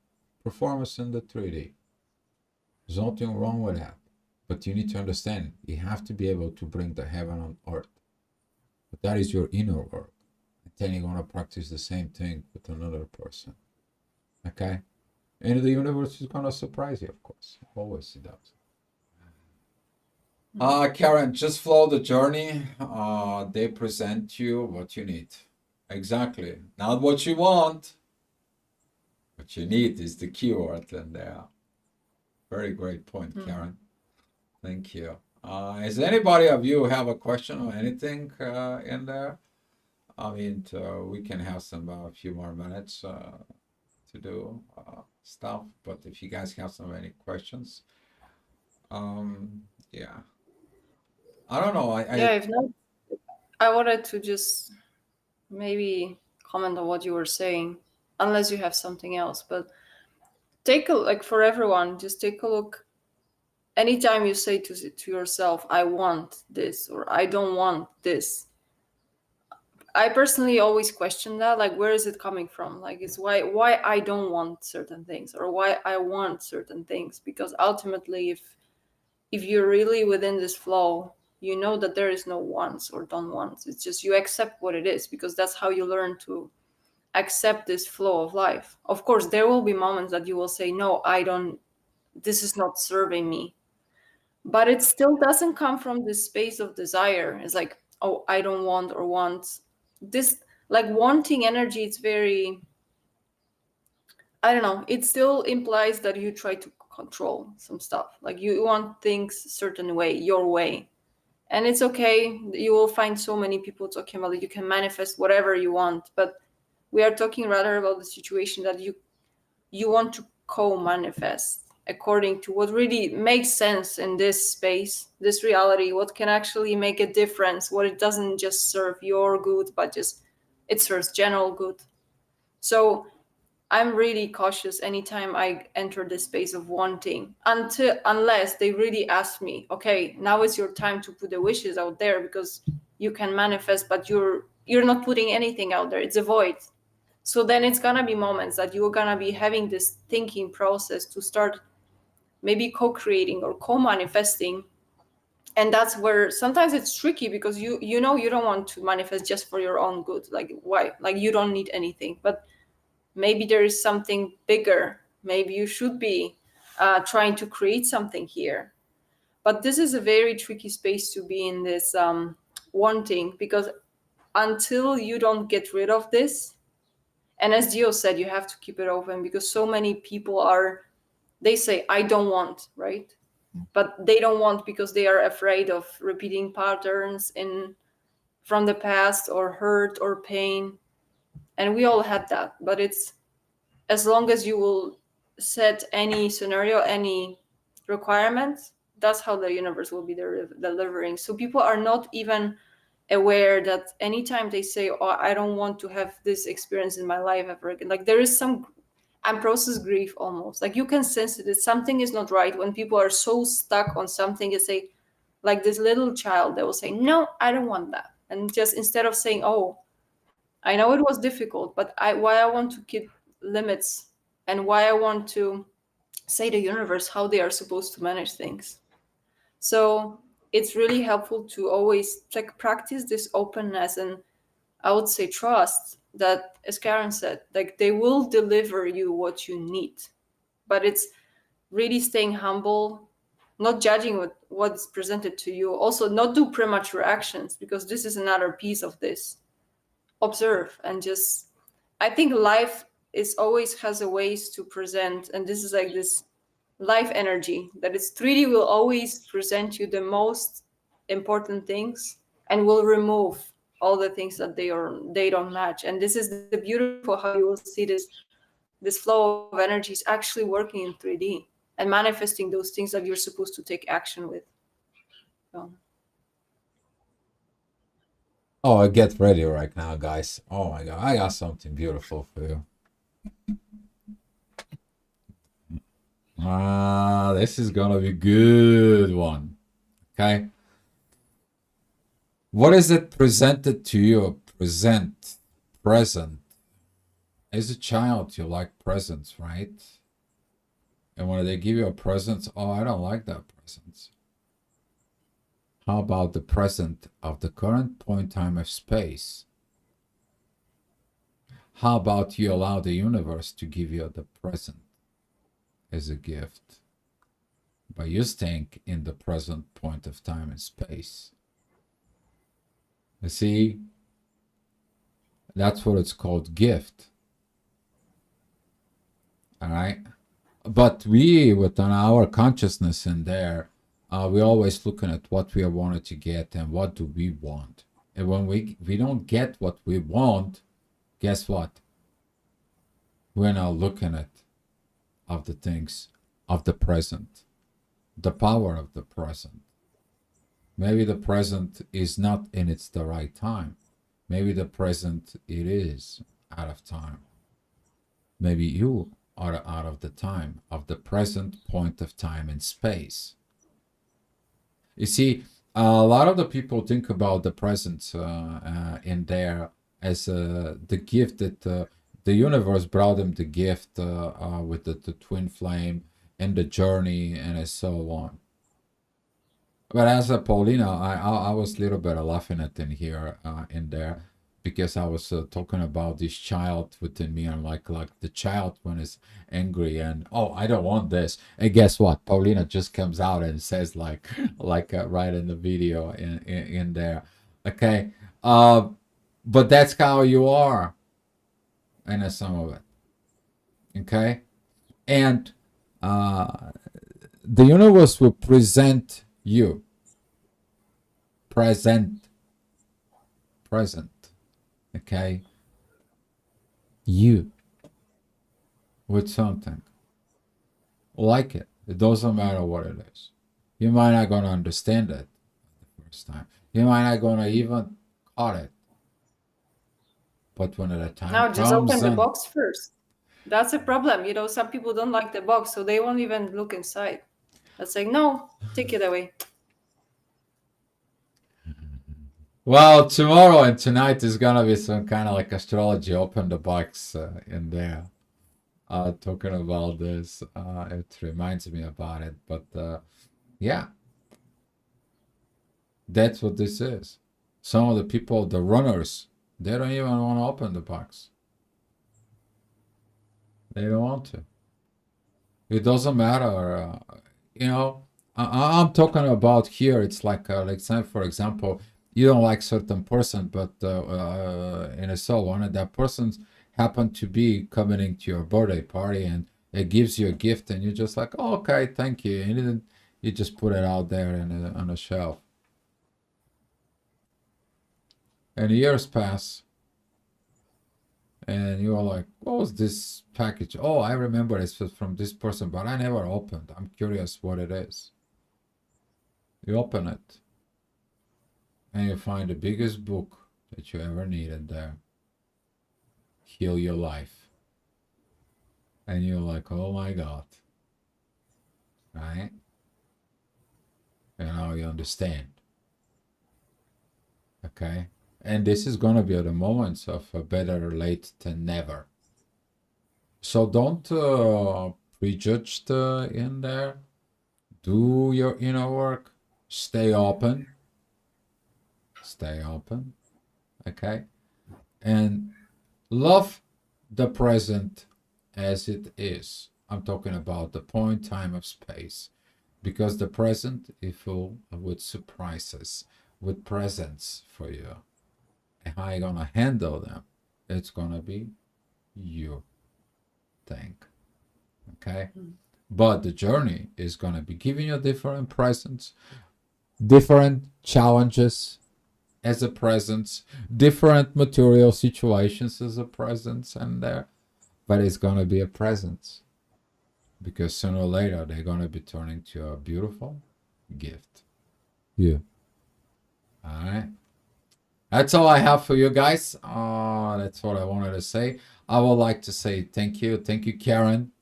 S1: Performance in the 3D. There's nothing wrong with that. But you need to understand, you have to be able to bring the heaven on earth. But that is your inner work. And then you're going to practice the same thing with another person. Okay? And the universe is going to surprise you, of course. Always it does. Karen, just follow the journey. They present you what you need. Exactly. Not what you want. What you need is the keyword. And very great point, Karen. Thank you. Is anybody of you have a question or anything in there? I mean, we can have a few more minutes to do stuff, but if you guys have any questions, yeah. I don't know.
S2: Yeah, if not, I wanted to just maybe comment on what you were saying, unless you have something else. But take a like for everyone, just take a look. Anytime you say to yourself, "I want this" or "I don't want this," I personally always question that, like, where is it coming from? Like, it's why I don't want certain things, or why I want certain things. Because ultimately, if you're really within this flow, you know that there is no wants or don't wants. It's just you accept what it is, because that's how you learn to accept this flow of life. Of course, there will be moments that you will say, no, I don't, this is not serving me. But it still doesn't come from this space of desire. It's like, oh, I don't want or want this. Like wanting energy, it's very, I don't know, it still implies that you try to control some stuff. Like you want things certain way, your way. And it's okay. You will find so many people talking about that you can manifest whatever you want. But we are talking rather about the situation that you want to co-manifest according to what really makes sense in this space, this reality, what can actually make a difference, what it doesn't just serve your good, but just it serves general good. So I'm really cautious anytime I enter this space of wanting, unless they really ask me, okay, now is your time to put the wishes out there, because you can manifest, but you're not putting anything out there. It's a void. So then it's gonna be moments that you're gonna be having this thinking process to start maybe co-creating or co-manifesting. And that's where sometimes it's tricky, because you know you don't want to manifest just for your own good. Like why? Like you don't need anything, but maybe there is something bigger. Maybe you should be trying to create something here. But this is a very tricky space to be in, this wanting, because until you don't get rid of this, and as Gio said, you have to keep it open, because so many people are, they say, I don't want, right? But they don't want because they are afraid of repeating patterns in from the past, or hurt or pain. And we all had that. But it's, as long as you will set any scenario, any requirements, that's how the universe will be delivering. So people are not even aware that anytime they say, oh, I don't want to have this experience in my life ever again, like there is some unprocessed grief almost. Like you can sense it. Something is not right when people are so stuck on something. They say, like this little child, they will say, no, I don't want that. And just instead of saying, oh, I know it was difficult, but why I want to keep limits, and why I want to say the universe how they are supposed to manage things. So it's really helpful to always like practice this openness, and I would say trust that, as Karen said, like they will deliver you what you need. But it's really staying humble, not judging what's presented to you. Also, not do premature actions, because this is another piece of this. Observe and just, I think life is always has a ways to present, and this is like this life energy that is 3D will always present you the most important things, and will remove all the things that they don't match. And this is the beautiful how you will see this flow of energy is actually working in 3D and manifesting those things that you're supposed to take action with. So.
S1: Oh, I get ready right now, guys. Oh my god, I got something beautiful for you. This is gonna be a good one. Okay. What is it presented to you? Present. As a child, you like presents, right? And when they give you a present, oh, I don't like that present. How about the present of the current point, time, of space? How about you allow the universe to give you the present as a gift by you staying in the present point of time and space? You see, that's what it's called, gift. All right. But we, within our consciousness in there, we always looking at what we wanted to get and what do we want. And when we don't get what we want, guess what? We're not looking at of the things of the present, the power of the present. Maybe the present is not in its the right time. Maybe the present it is out of time. Maybe you are out of the time of the present point of time and space. You see, a lot of the people think about the present in there as the gift that the universe brought him the gift with the twin flame and the journey and so on. But as a Paulina, I was a little bit laughing at in here in there because I was talking about this child within me and like the child when it's angry and oh I don't want this, and guess what, Paulina just comes out and says like like right in the video in there, okay, uh, but that's how you are in some of it, okay, and uh, the universe will present you present present, okay, you with something like it. It doesn't matter what it is. You might not gonna understand it the first time. You might not gonna even caught it. But when the time
S2: Now just open
S1: comes
S2: the
S1: in,
S2: box first. That's a problem. Some people don't like the box, so they won't even look inside. That's like, no, take it away.
S1: well, tomorrow and tonight is gonna be some kind of like astrology. Open the box in there. Talking about this, it reminds me about it. But yeah, that's what this is. Some of the people, the runners, they don't even want to open the box. They don't want to. It doesn't matter. You know, I'm talking about here. It's like say for example, you don't like certain person, but in a so on, and that person happen to be coming into your birthday party, and it gives you a gift, and you're just like, oh, okay, thank you, and then you just put it out there on a shelf, and years pass, and you're like, what was this package? Oh, I remember it's from this person, but I never opened. I'm curious what it is. You open it, and you find the biggest book that you ever needed there. Heal Your Life. And you're like, oh my God. Right? And now you understand. Okay? And this is going to be the moments of better late than never. So don't prejudge in there. Do your inner work. Stay open. Stay open. Okay? And love the present as it is. I'm talking about the point, time, of space. Because the present is full with surprises, with presents for you. And how you gonna handle them? It's gonna be your thing. Okay? But the journey is gonna be giving you different presents, different challenges as a presence, different material situations as a presence, and there, but it's gonna be a presence because sooner or later they're gonna be turning to a beautiful gift. Yeah. All right. That's all I have for you guys. That's what I wanted to say. I would like to say thank you, Karen,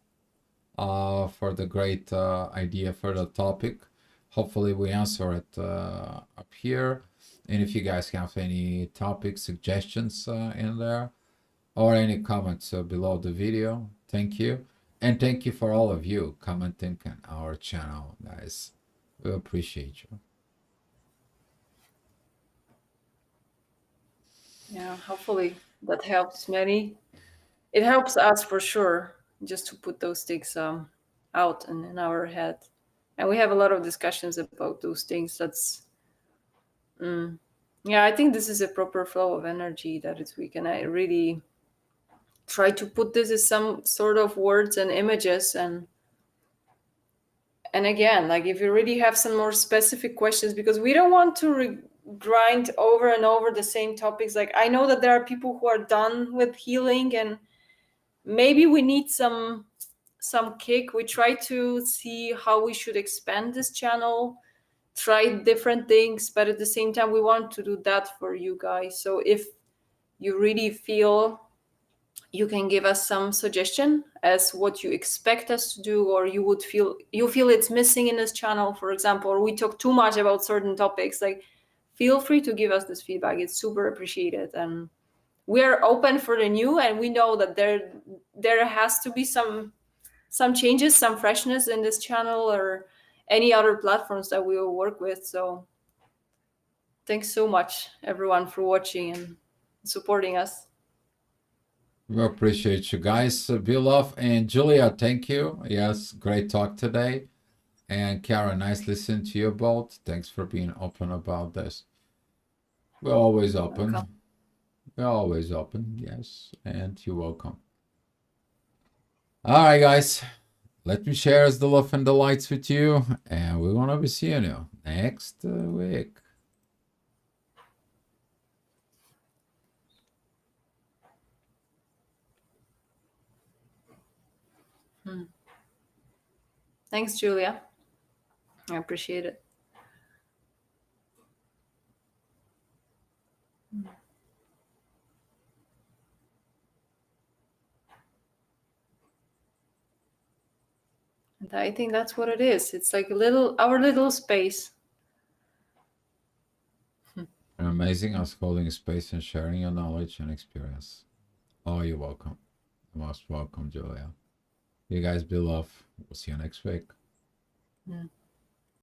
S1: for the great idea for the topic. Hopefully, we answer it up here. And if you guys have any topic suggestions in there or any comments below the video, thank you. And thank you for all of you commenting on our channel, guys. We appreciate you.
S2: Yeah, hopefully that helps many. It helps us for sure, just to put those things out and in our head. And we have a lot of discussions about those things. Yeah, I think this is a proper flow of energy that is we can really try to put this as some sort of words and images, and again, like if you really have some more specific questions, because we don't want to grind over and over the same topics. Like I know that there are people who are done with healing, and maybe we need some kick. We try to see how we should expand this channel, try different things, but at the same time we want to do that for you guys. So if you really feel, you can give us some suggestion as what you expect us to do, or you feel it's missing in this channel, for example, or we talk too much about certain topics. Like, feel free to give us this feedback. It's super appreciated, and we are open for the new, and we know that there has to be some changes, some freshness in this channel or any other platforms that we will work with. So thanks so much, everyone, for watching and supporting us.
S1: We appreciate you guys. Vilov and Julia, thank you. Yes, great talk today. And Karen, nice listening to you both. Thanks for being open about this. We're always open.
S2: Welcome.
S1: We're always open, yes. And you're welcome. All right, guys. Let me share the love and the lights with you. And we're going to be seeing you next week.
S2: Thanks, Julia. I appreciate it. And I think that's what it is. It's like our little space.
S1: Amazing us holding space and sharing your knowledge and experience. Oh, you're welcome. Most welcome, Julia. You guys be loved. We'll see you next week.